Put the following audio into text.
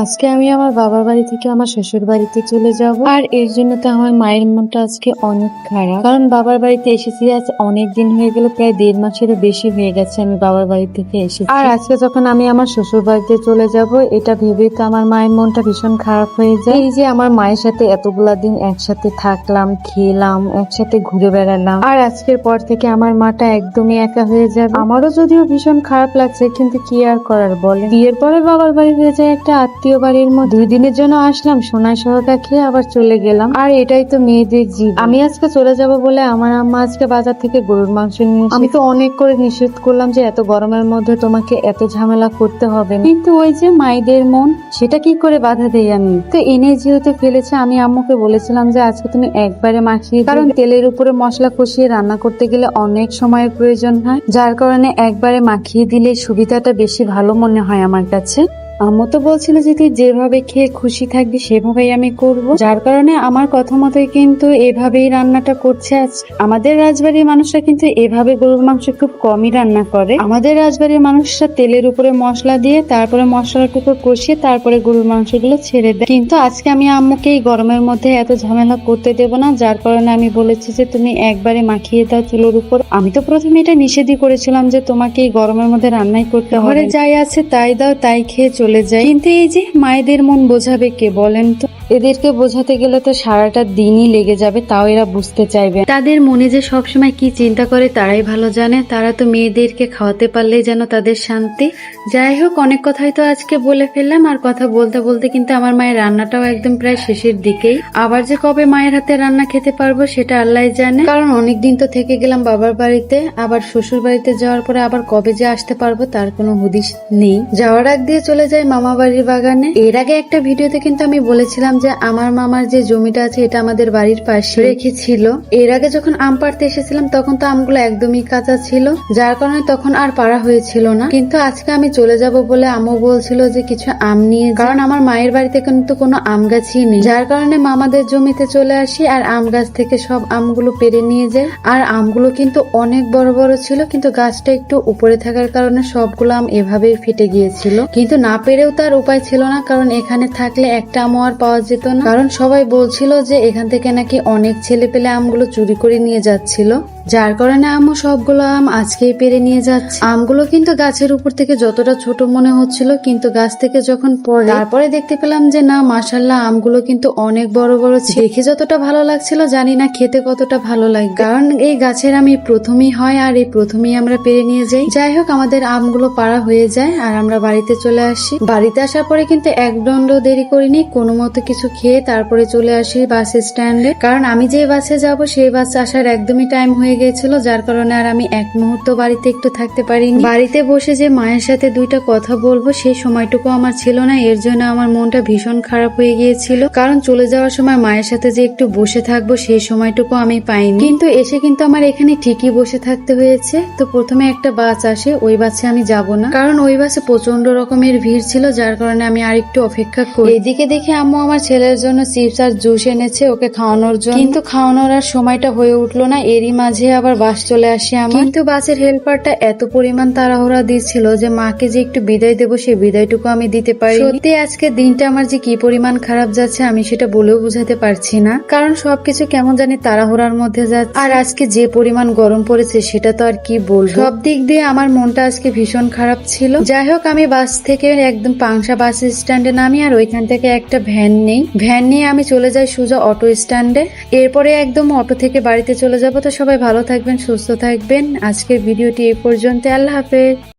আজকে আমি আমার বাবার বাড়ি থেকে আমার শ্বশুর বাড়িতে চলে যাব। আর এর জন্য তো আমার মায়ের মনটা আজকে অনেক খারাপ, কারণ বাবার বাড়িতে এসেছি আজ অনেক দিন হয়ে গেল, প্রায় 1.5 মাসেরও বেশি হয়ে গেছে আমি বাবার বাড়ি থেকে এসেছি। আর আজকে যখন আমি আমার শ্বশুর বাড়িতে চলে যাব, এটা ভেবেই তো আমার মায়ের মনটা ভীষণ খারাপ হয়ে যায়। এই যে আমার মায়ের সাথে এতগুলা দিন একসাথে থাকলাম, খেলাম, একসাথে ঘুরে বেড়ালাম, আর আজকের পর থেকে আমার মাটা একদমই একা হয়ে যাবে। আমারও যদিও ভীষণ খারাপ লাগছে, কিন্তু কি আর করার বলে। বিয়ের পরে বাবার বাড়ি হয়ে যায় একটা আত্মীয় বাড়ির মধ্যে। 2 দিনের জন্য আসলাম, সোনাই সহটা খেয়ে আবার চলে গেলাম। আর এটাই তো মেয়েদের জীবন। আমি আজকে চলে যাব বলে আমার আম্মা আজকে বাজার থেকে গরুর মাংস নিয়ে এসেছে। আমি তো অনেক করে নিষেধ করলাম যে এত গরমের মধ্যে তোমাকে এত ঝামেলা করতে হবে না, কিন্তু ওই যে মায়েদের মন, সেটা কি করে বাধা দেই আমি? তো এনে যেহেতু ফেলেছে, আমি আম্মুকে বলেছিলাম যে আজকে তুমি একবারে মাখিয়ে, কারণ তেলের উপরে মশলা কষিয়ে রান্না করতে গেলে অনেক সময়ের প্রয়োজন হয়, যার কারণে একবারে মাখিয়ে দিলে সুবিধাটা বেশি ভালো মনে হয় আমার কাছে। আম্মু তো বলছিল যে তুই যেভাবে খেয়ে খুশি থাকবি সেভাবেই আমি করব, যার কারণে আমার কথা মতোই কিন্তু এভাবেই রান্নাটা করছে আজ। আমাদের রাজবাড়ির মানুষরা কিন্তু এভাবে গরুর মাংস খুব কমই রান্না করে। আমাদের রাজবাড়ির মানুষরা তেলের উপরে মশলা দিয়ে তারপরে মশলাটুকু কষিয়ে তারপরে গরুর মাংসগুলো ছেড়ে দেয়। কিন্তু আজকে আমি আম্মুকে এই গরমের মধ্যে এত ঝামেলা করতে দেব না, যার কারণে আমি বলেছি যে তুমি একবারে মাখিয়ে দাও চুলোর উপর। আমি তো প্রথমে এটা নিষেধই করেছিলাম যে তোমাকে এই গরমের মধ্যে রান্নাই করতে হবে, ঘরে যাই আছে তাই দাও, তাই খেয়ে চলে যায়। কিন্তু এই যে মায়েদের মন বোঝাবে কে বলেন তো? এদেরকে বোঝাতে গেলে তো সারাটা দিনই লেগে যাবে, তাও এরা বুঝতে চাইবে। তাদের মনে যে সবসময় কি চিন্তা করে তারাই ভালো জানে। তারা তো মেয়েদেরকে খাওয়াতে পারলেই যেন তাদের শান্তি। যাই হোক, অনেক কথাই তো আজকে বলে ফেললাম, আর কথা বলতে বলতে কিন্তু আমার মায়ের রান্নাটাও একদম প্রায় শেষের দিকেই। আবার যে কবে মায়ের হাতে রান্না খেতে পারবো সেটা আল্লাহই জানে, কারণ অনেকদিন তো থেকে গেলাম বাবার বাড়িতে, আবার শ্বশুর বাড়িতে যাওয়ার পরে আবার কবে যে আসতে পারবো তার কোনো হুদিস নেই। যাওয়ার আগ দিয়ে চলে যায় মামা বাড়ির বাগানে। এর আগে একটা ভিডিওতে কিন্তু আমি বলেছিলাম যে আমার মামার যে জমিটা আছে এটা আমাদের বাড়ির পাশে রেখেছিল। এর আগে যখন আম পাড়তে এসেছিলাম তখন তো আমগুলো একদমই কাঁচা ছিল, যার কারণে তখন আর পাড়া হয়েছিল না। কিন্তু আজকে আমি চলে যাব বলে আম্মু বলছিল যে কিছু আম নিয়ে, কারণ আমার মায়ের বাড়িতে কিন্তু কোনো আম গাছই নেই, যার কারণে মামাদের জমিতে চলে আসি আর আম গাছ থেকে সব আমগুলো পেড়ে নিয়ে যায়। আর আমগুলো কিন্তু অনেক বড় বড় ছিল, কিন্তু গাছটা একটু উপরে থাকার কারণে সবগুলো আম এভাবেই ফেটে গিয়েছিল। কিন্তু না পেরেও তার উপায় ছিল না, কারণ এখানে থাকলে একটা আমও আর পাওয়া যেত না, কারণ সবাই বলছিল যে এখান থেকে নাকি অনেক ছেলে পেলে আমগুলো চুরি করে নিয়ে যাচ্ছিল, যার কারণে আম্মু সবগুলো আম আজকেই পেরে নিয়ে যাচ্ছে। আমগুলো কিন্তু গাছের উপর থেকে যতটা ছোট মনে হচ্ছিল, কিন্তু গাছ থেকে যখন পড়ে তারপরে দেখতে পেলাম যে না, মাশাআল্লাহ আমগুলো কিন্তু অনেক বড় বড় ছিল। দেখে যতটা ভালো লাগছিল জানি না খেতে কতটা ভালো লাগবে, কারণ এই গাছের আম প্রথমেই হয় আর এই প্রথমেই আমরা পেরে নিয়ে যাই। যাই হোক, আমাদের আমগুলো পাড়া হয়ে যায় আর আমরা বাড়িতে চলে আসি। বাড়িতে আসার পরে কিন্তু এক দণ্ড দেরি করিনি, কোনো মতো কিছু খেয়ে তারপরে চলে আসি বাস স্ট্যান্ডে, কারণ আমি যে বাসে যাব সেই বাসে আসার একদমই টাইম হয়ে গিয়েছিল, যার কারণে আর আমি এক মুহূর্ত বাড়িতে একটু থাকতে পারিনি। বাড়িতে বসে যে মায়ের সাথে 2টা কথা বলবো সেই সময়টুকু আমার ছিল না, এর জন্য আমার মনটা ভীষণ খারাপ হয়ে গিয়েছিল, কারণ চলে যাওয়ার সময় মায়ের সাথে যে একটু বসে থাকবো সেই সময়টুকু আমি পাইনি। কিন্তু এসে কিন্তু আমার এখানে ঠিকই বসে থাকতে হয়েছে। তো প্রথমে একটা বাস আসে, ওই বাসে আমি যাব না, কারণ ওই বাসে প্রচন্ড রকমের ভিড় ছিল, যার কারণে আমি আর একটু অপেক্ষা করি। এদিকে দেখে আম্মু আমার ছেলের জন্য চিপস আর জুস এনেছে ওকে খাওয়ানোর জন্য, কিন্তু খাওয়ানোর আর সময়টা হয়ে উঠলো না। এরই মাঝে আবার বাস চলে আসে আমার। কিন্তু বাসের হেল্পারটা এত পরিমাণ তাড়াহুড়া দিচ্ছিল যে মাকে যে একটু বিদায় দেবো সেই বিদায়টুকু আমি দিতে পারি। সত্যি আজকে দিনটা আমার যে কি পরিমাণ খারাপ যাচ্ছে আমি সেটা বলেও বুঝাতে পারছি না, কারণ সবকিছু কেমন জানি তাড়াহুড়ার মধ্যে যাচ্ছে। আর আজকে যে পরিমাণ গরম পড়েছে সেটা তো আর কি বলবো, সব দিক দিয়ে আমার মনটা আজকে ভীষণ খারাপ ছিল। যাই হোক, আমি বাস থেকে একদম পাংশা বাস স্ট্যান্ডে নামি আর ওইখান থেকে একটা ভ্যান নেই। ভ্যান নিয়ে আমি চলে যাই সোজা অটো স্ট্যান্ডে। এরপরে একদম অটো থেকে বাড়িতে চলে যাবো। তো সবাই ভালো থাকবেন, সুস্থ থাকবেন। আজকের ভিডিওটি এই পর্যন্ত। আল্লাহ হাফেজ।